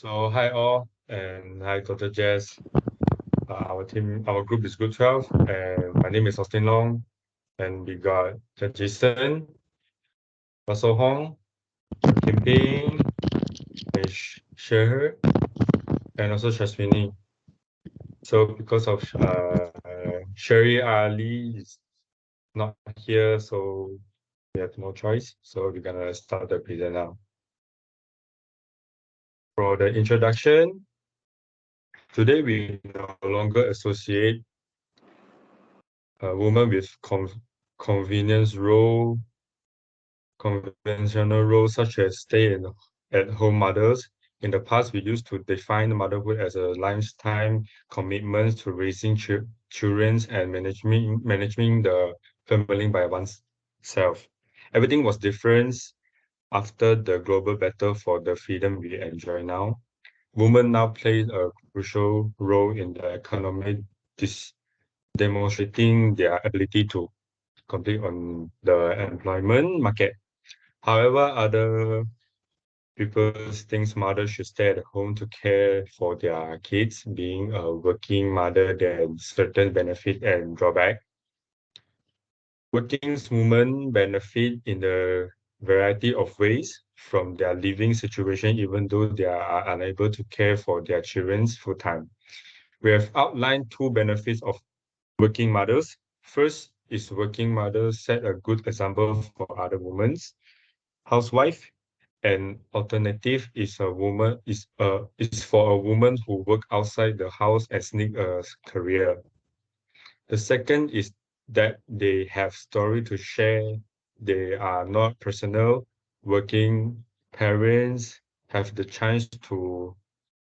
So hi all, and hi Dr. Jess. Our group is Group 12, and my name is Austin Long, and we got Jason, Russell Hong, Kim Ping, and Sheher, and also Shaswini. So because of Sherry Ali is not here, so we have no choice. So we're gonna start the present now. For the introduction, today we no longer associate a woman with convenience role, conventional roles such as stay-at-home mothers. In the past, we used to define motherhood as a lifetime commitment to raising children and managing the family by oneself. Everything was different after the global battle for the freedom we enjoy now. Women now play a crucial role in the economy, demonstrating their ability to compete on the employment market. However, other people think mothers should stay at home to care for their kids, being a working mother, then certain benefit and drawback. Working women benefit in a variety of ways from their living situation, even though they are unable to care for their children full time. We have outlined two benefits of working mothers. First is working mothers set a good example for other women. Housewife. An alternative is for a woman who work outside the house and sneak a career. The second is that they have story to share. They are not personal. Working parents have the chance to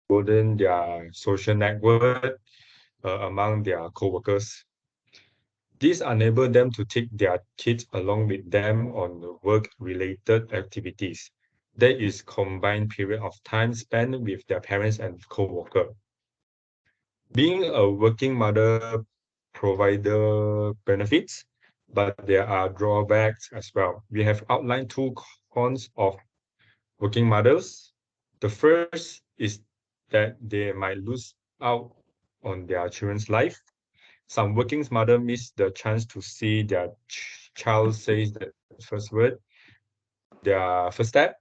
broaden their social network among their co-workers. This enables them to take their kids along with them on the work-related activities. That is combined period of time spent with their parents and co-worker. Being a working mother provider benefits, but there are drawbacks as well. We have outlined two cons of working mothers. The first is that they might lose out on their children's life. Some working mother miss the chance to see their child say the first word, their first step,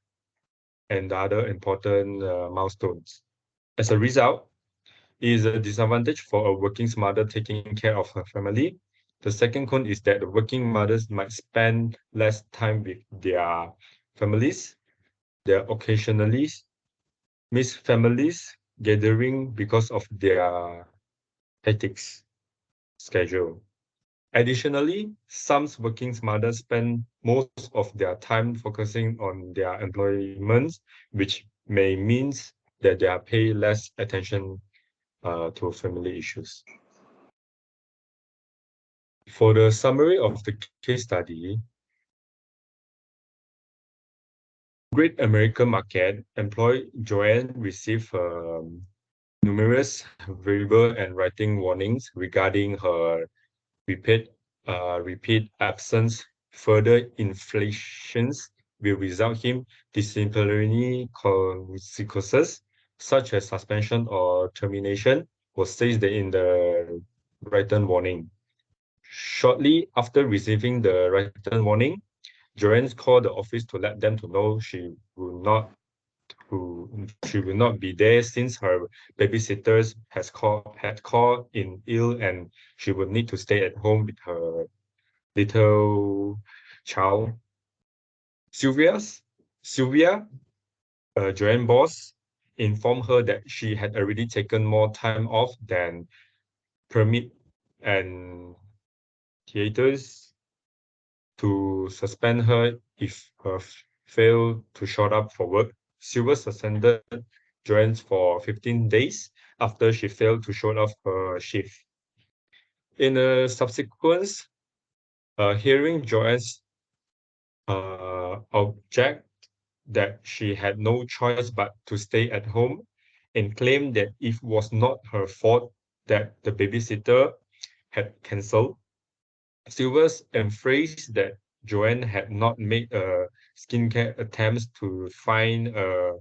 and the other important milestones. As a result, it is a disadvantage for a working mother taking care of her family. The second con is that the working mothers might spend less time with their families. They occasionally miss families gathering because of their hectic schedule. Additionally, some working mothers spend most of their time focusing on their employment, which may mean that they are pay less attention to family issues. For the summary of the case study, Great American Market employee Joanne received numerous verbal and writing warnings regarding her repeat absence. Further inflations will result in disciplinary consequences, such as suspension or termination, was stated in the written warning. Shortly after receiving the written warning, Joanne called the office to let them to know she will not be there since her babysitters had called in ill and she would need to stay at home with her little child. Sylvia, Joanne's boss, informed her that she had already taken more time off than permit and theaters to suspend her if her failed to show up for work. Silver suspended Joanne for 15 days after she failed to show up her shift. In a subsequent hearing, Joanne's object that she had no choice but to stay at home and claimed that it was not her fault that the babysitter had cancelled. Silvers emphasized that Joanne had not made a skincare attempts to find a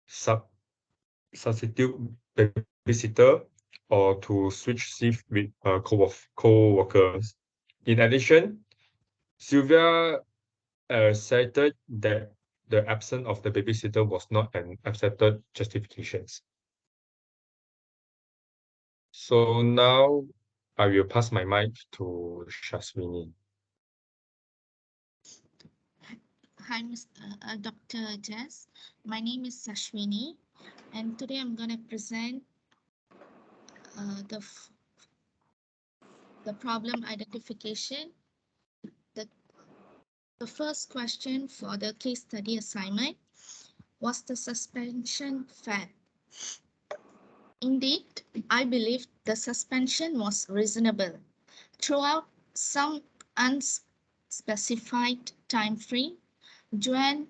substitute babysitter or to switch shift with co-workers. In addition, Sylvia cited that the absence of the babysitter was not an accepted justification. So now I will pass my mic to Shaswini. Hi, Dr. Jess. My name is Sashwini, and today I'm going to present the problem identification. The, the first question for the case study assignment was the suspension fair. Indeed, I believe the suspension was reasonable. Throughout some unspecified time frame, Joanne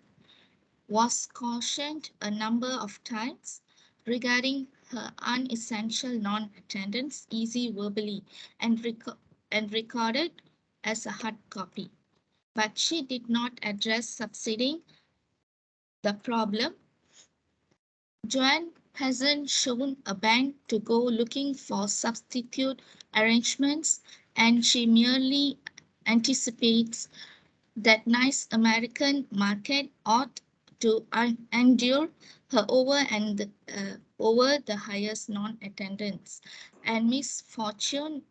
was cautioned a number of times regarding her unessential non-attendance, easy verbally and recorded as a hard copy. But she did not address subsiding the problem. Joanne hasn't shown a bank to go looking for substitute arrangements, and she merely anticipates that nice American market ought to endure her over the highest non-attendance and misfortune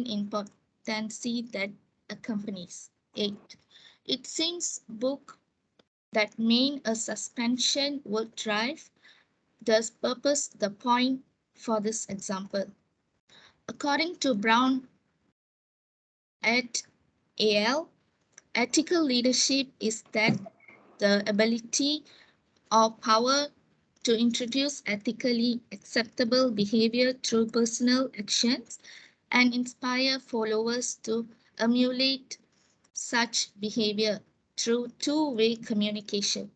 in potency that accompanies it. It seems book that mean a suspension would drive does purpose the point for this example. According to Brown et al., ethical leadership is that the ability or power to introduce ethically acceptable behavior through personal actions and inspire followers to emulate such behavior through two-way communication,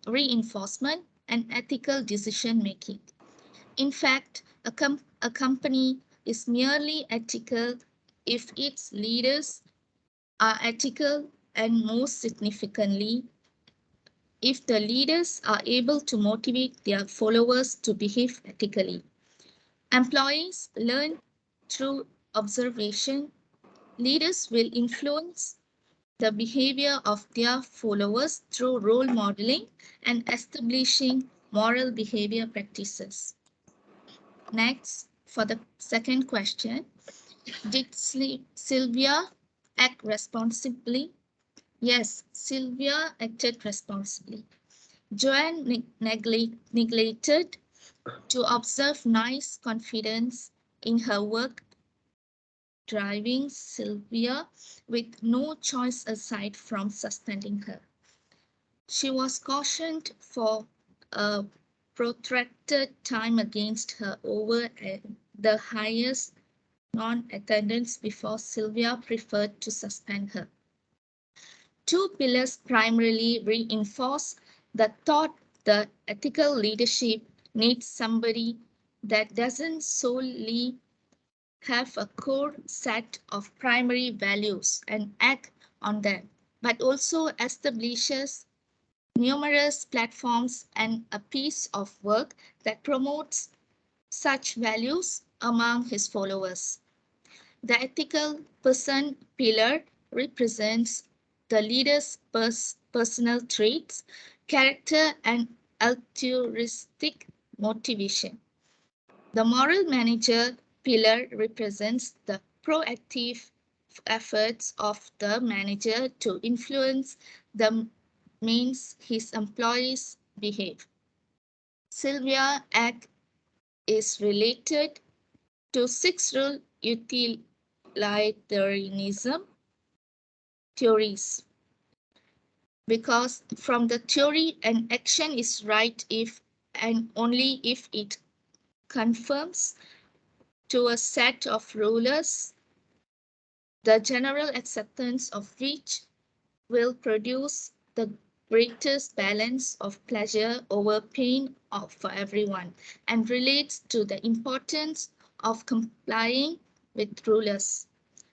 reinforcement, and ethical decision making. In fact, a company is merely ethical if its leaders are ethical, and most significantly, if the leaders are able to motivate their followers to behave ethically. Employees learn through observation. Leaders will influence the behavior of their followers through role modeling and establishing moral behavior practices. Next, for the second question, did Sylvia act responsibly? Yes, Sylvia acted responsibly. Joanne neglected to observe nice confidence in her work, driving Sylvia with no choice aside from suspending her. She was cautioned for a protracted time against her over the highest non-attendance before Sylvia preferred to suspend her. Two pillars primarily reinforce the thought that ethical leadership needs somebody that doesn't solely have a core set of primary values and act on them, but also establishes numerous platforms and a piece of work that promotes such values among his followers. The ethical person pillar represents the leader's personal traits, character, and altruistic motivation. The moral manager pillar represents the proactive efforts of the manager to influence the means his employees behave. Sylvia Act is related to six-rule utilitarianism theories, because from the theory an action is right if and only if it conforms to a set of rules, the general acceptance of which will produce the greatest balance of pleasure over pain for everyone, and relates to the importance of complying with rules.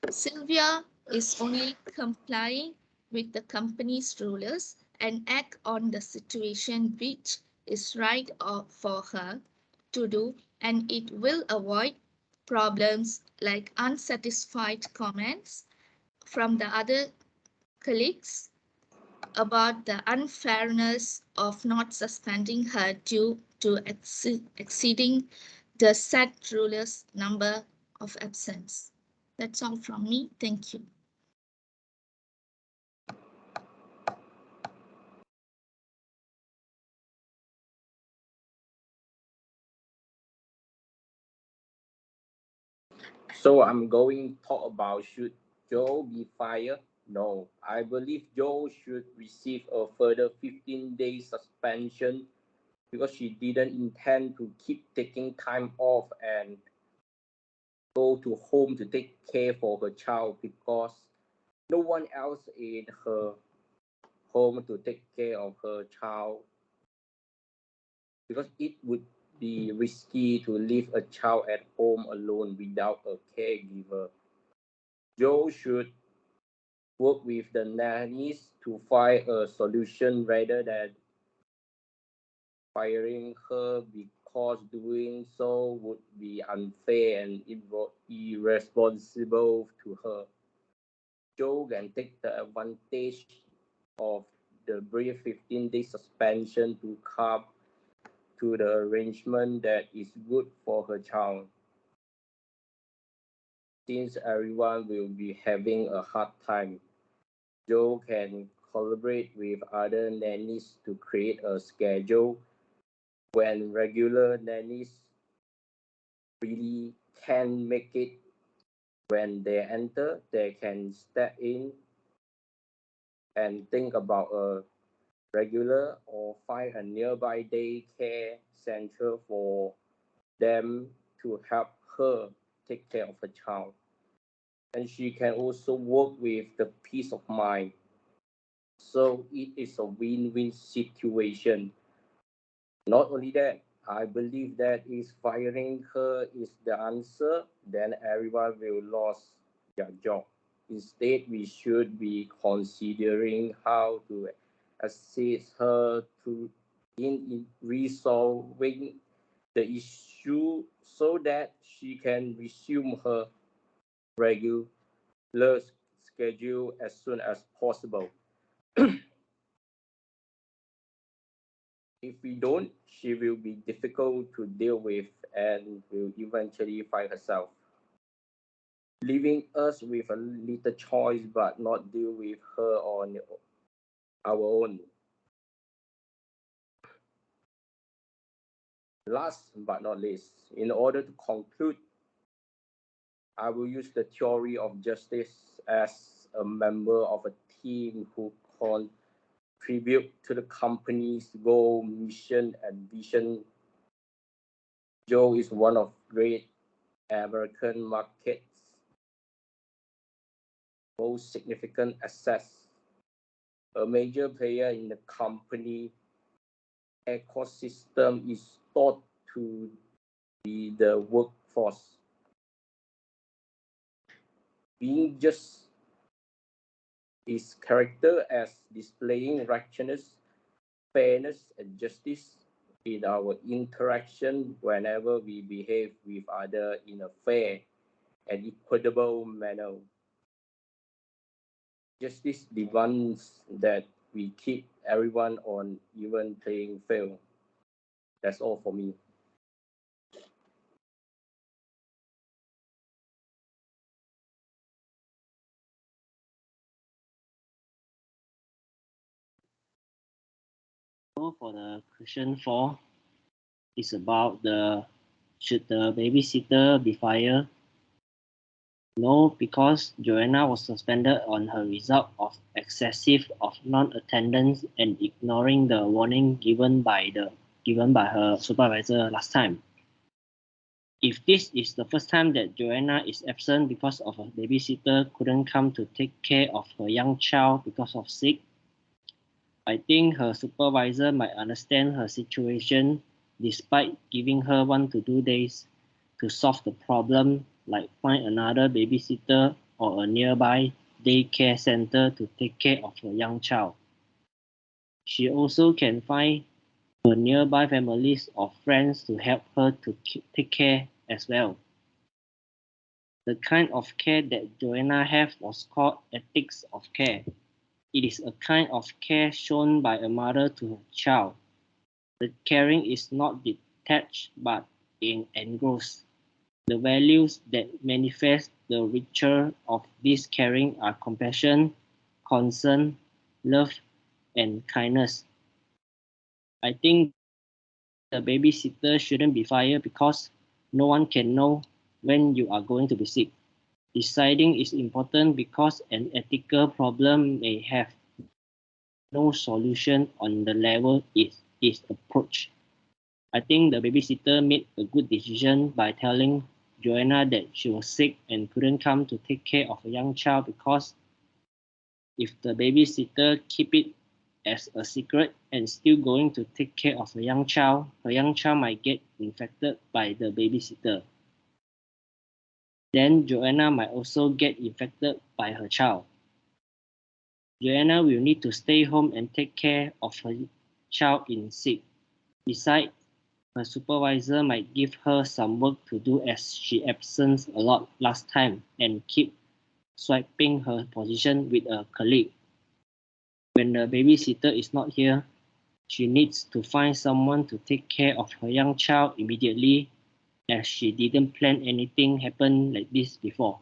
Sylvia is only complying with the company's rules and act on the situation which is right for her to do, and it will avoid problems like unsatisfied comments from the other colleagues about the unfairness of not suspending her due to exceeding the set ruler's number of absence. That's all from me. Thank you. So I'm going to talk about, should Joe be fired? No, I believe Joe should receive a further 15-day suspension because she didn't intend to keep taking time off and go to home to take care for her child because no one else in her home to take care of her child, because it would be risky to leave a child at home alone without a caregiver. Joe should work with the nannies to find a solution rather than firing her, because doing so would be unfair and irresponsible to her. Joe can take the advantage of the brief 15-day suspension to come to the arrangement that is good for her child. Since everyone will be having a hard time, Joe can collaborate with other nannies to create a schedule when regular nannies really can't make it. When they enter, they can step in and think about a regular or find a nearby daycare center for them to help her take care of her child. And she can also work with the peace of mind. So it is a win-win situation. Not only that, I believe that if firing her is the answer, then everyone will lose their job. Instead, we should be considering how to assist her in resolving the issue so that she can resume her regular schedule as soon as possible. If we don't, she will be difficult to deal with and will eventually find herself, leaving us with a little choice but not deal with her on our own. Last but not least, in order to conclude, I will use the theory of justice as a member of a team who contribute to the company's goal, mission, and vision. Joe is one of great American market's most significant assets, a major player in the company ecosystem is thought to be the workforce. Being just his character as displaying righteousness, fairness, and justice in our interaction whenever we behave with others in a fair and equitable manner. Justice demands that we keep everyone on even playing field. That's all for me. So for the question 4, it's about the should the babysitter be fired? No, because Joanna was suspended on her result of excessive of non-attendance and ignoring the warning given by her supervisor last time. If this is the first time that Joanna is absent because of a babysitter couldn't come to take care of her young child because of sick, I think her supervisor might understand her situation despite giving her 1 to 2 days to solve the problem, like find another babysitter or a nearby daycare center to take care of her young child. She also can find her nearby families or friends to help her to take care as well. The kind of care that Joanna had was called ethics of care. It is a kind of care shown by a mother to her child. The caring is not detached but engrossed. The values that manifest the richer of this caring are compassion, concern, love, and kindness. I think the babysitter shouldn't be fired because no one can know when you are going to be sick. Deciding is important because an ethical problem may have no solution on the level it is approached. I think the babysitter made a good decision by telling Joanna that she was sick and couldn't come to take care of a young child, because if the babysitter keep it as a secret and still going to take care of a young child, her young child might get infected by the babysitter. Then Joanna might also get infected by her child. Joanna will need to stay home and take care of her child in sick. Besides, her supervisor might give her some work to do as she absent a lot last time and keep swiping her position with a colleague. When the babysitter is not here, she needs to find someone to take care of her young child immediately, as she didn't plan anything happen like this before.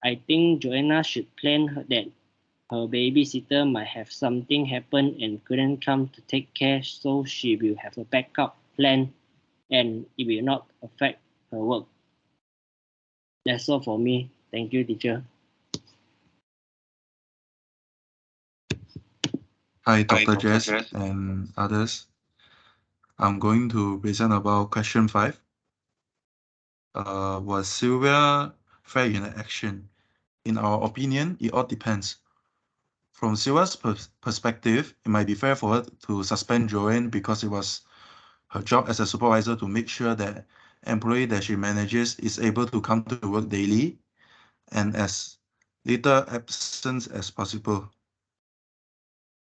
I think Joanna should plan that her babysitter might have something happen and couldn't come to take care, so she will have a backup plan and it will not affect her work. That's all for me. Thank you, teacher. Hi, Dr. Jess and others. I'm going to present about question 5. Was Sylvia fair in her action? In our opinion, it all depends. From Sylvia's perspective, it might be fair for her to suspend Joanne because it was her job as a supervisor to make sure that employee that she manages is able to come to work daily and as little absence as possible.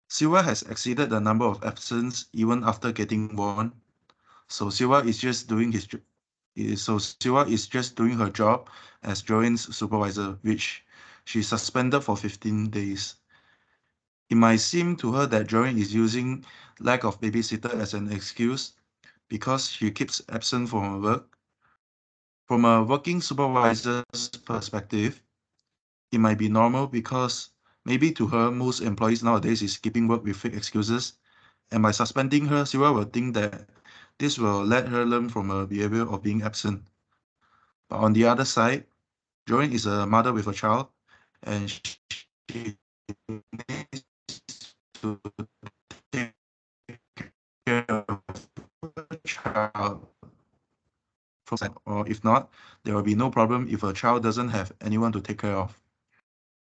Sylvia has exceeded the number of absence even after getting warned, so Sylvia is just doing her job as Joanne's supervisor, which she suspended for 15 days. It might seem to her that Joanne is using lack of babysitter as an excuse because she keeps absent from her work. From a working supervisor's perspective, it might be normal because maybe to her, most employees nowadays is keeping work with fake excuses, and by suspending her, Sylvia will think that this will let her learn from her behavior of being absent. But on the other side, Joanne is a mother with a child, and she needs to take care of her child. Or if not, there will be no problem if a child doesn't have anyone to take care of.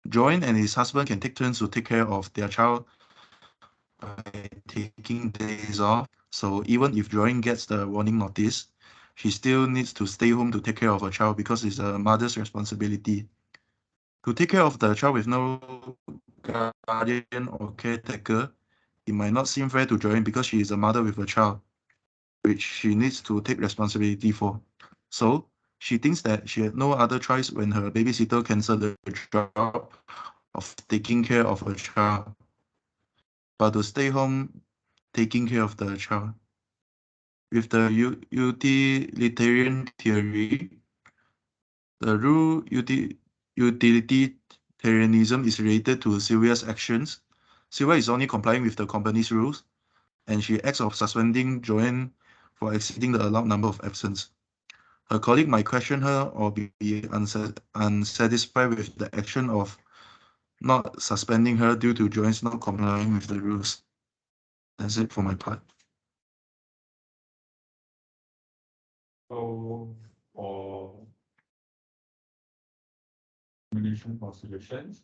Joanne and his husband can take turns to take care of their child by taking days off. So even if Joanne gets the warning notice, she still needs to stay home to take care of her child because it's a mother's responsibility. To take care of the child with no guardian or caretaker, it might not seem fair to Joanne because she is a mother with a child, which she needs to take responsibility for. So she thinks that she had no other choice when her babysitter cancelled the job of taking care of her child, but to stay home taking care of the child. With the utilitarian theory, the rule utilitarianism is related to Sylvia's actions. Sylvia is only complying with the company's rules, and she acts of suspending Joanne for exceeding the allowed number of absence. Her colleague might question her or be unsatisfied with the action of not suspending her due to Joanne's not complying with the rules. That's it for my part. So for relation or solutions,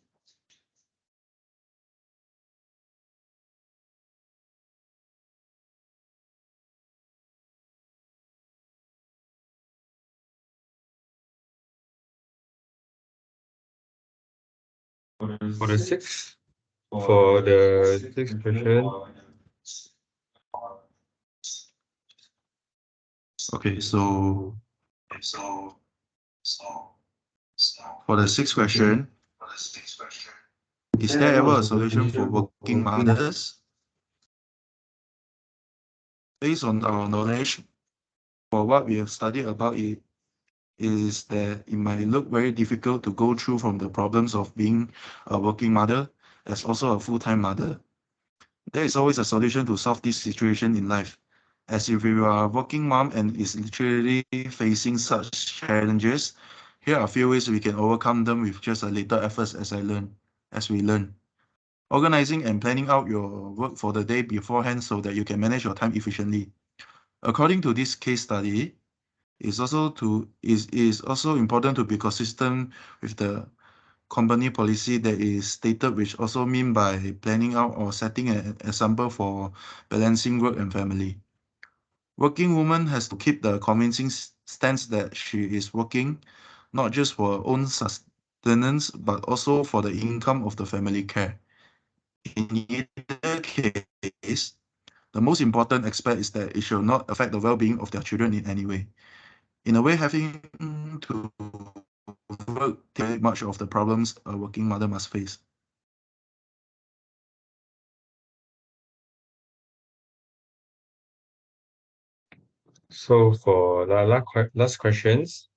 for the sixth question, Okay, so for the sixth question, is there ever a solution for working mothers? Based on our knowledge, for what we have studied about it, is that it might look very difficult to go through from the problems of being a working mother as also a full-time mother. There is always a solution to solve this situation in life. As if you are a working mom and is literally facing such challenges, here are a few ways we can overcome them with just a little efforts as we learn. Organizing and planning out your work for the day beforehand so that you can manage your time efficiently. According to this case study, is also important to be consistent with the company policy that is stated, which also mean by planning out or setting an example for balancing work and family. Working woman has to keep the convincing stance that she is working not just for her own sustenance but also for the income of the family care. In either case, the most important aspect is that it should not affect the well-being of their children in any way. In a way, having to work take much of the problems a working mother must face. So for the last questions,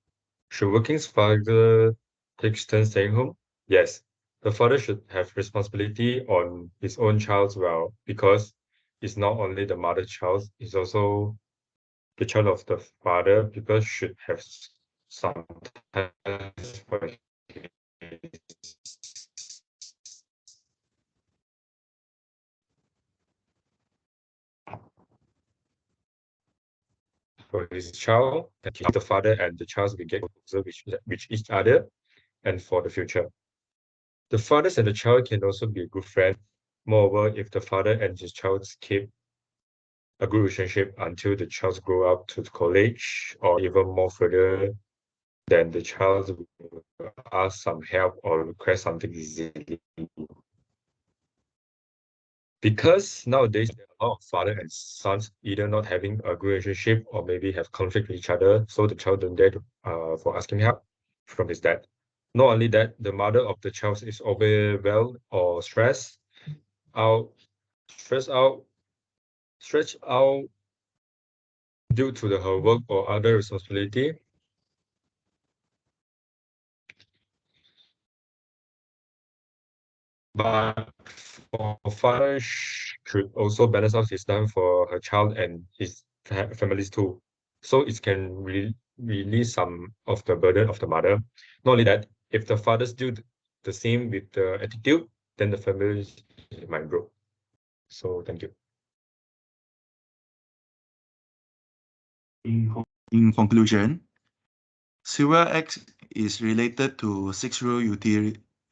should working father take turns staying home? Yes, the father should have responsibility on his own child's well because it's not only the mother's child, it's also the child of the father. People should have some time for his child, and the father and the child will get closer with each other and for the future. The fathers and the child can also be a good friend. Moreover, if the father and his child keep a good relationship until the child grow up to college or even more further, then the child will ask some help or request something easily. Because nowadays there are a lot of father and sons either not having a good relationship or maybe have conflict with each other, so the child don't dare to, for asking help from his dad. Not only that, the mother of the child is overwhelmed or out, stressed out, stretched out due to her work or other responsibility. But for father should also balance out his time for her child and his families too. So it can release some of the burden of the mother. Not only that, if the fathers do the same with the attitude, then the family might grow. So thank you. In conclusion, Civil Act is related to six-rule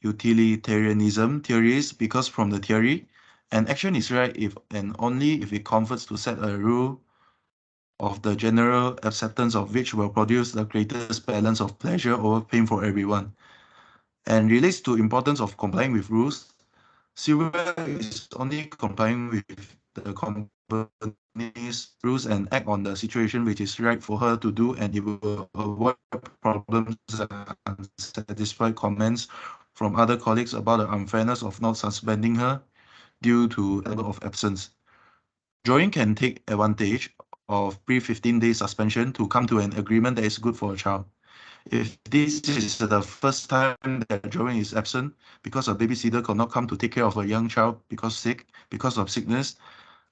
utilitarianism theories because from the theory, an action is right if and only if it converts to set a rule of the general acceptance of which will produce the greatest balance of pleasure over pain for everyone, and relates to importance of complying with rules. Silver is only complying with the company's rules and act on the situation which is right for her to do, and it will avoid problems and unsatisfied comments from other colleagues about the unfairness of not suspending her due to level of absence. Join can take advantage of pre-15-day suspension to come to an agreement that is good for a child. If this is the first time that Joanne is absent because a babysitter could not come to take care of a young child because of sickness,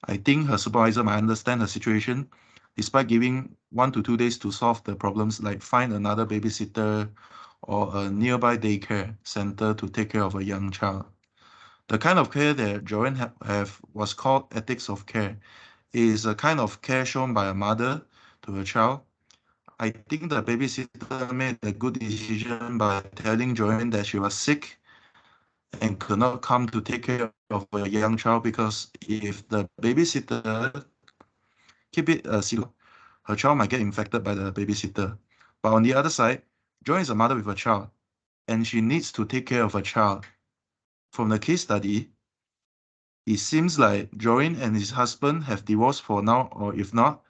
I think her supervisor might understand her situation, despite giving 1 to 2 days to solve the problems, like find another babysitter or a nearby daycare center to take care of a young child. The kind of care that Joanne have was called ethics of care. It is a kind of care shown by a mother to her child. I think the babysitter made a good decision by telling Joanne that she was sick and could not come to take care of a young child, because if the babysitter keep it a secret, her child might get infected by the babysitter. But on the other side, Joanne is a mother with a child and she needs to take care of a child. From the case study, it seems like Joanne and his husband have divorced for now, or if not,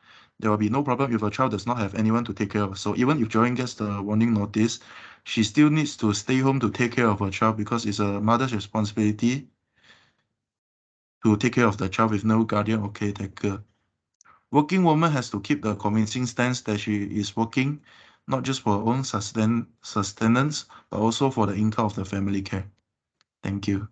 there will be no problem if a child does not have anyone to take care of. So even if Joanne gets the warning notice, she still needs to stay home to take care of her child because it's a mother's responsibility to take care of the child with no guardian or caretaker. Working woman has to keep the convincing stance that she is working, not just for her own sustenance, but also for the income of the family care. Thank you.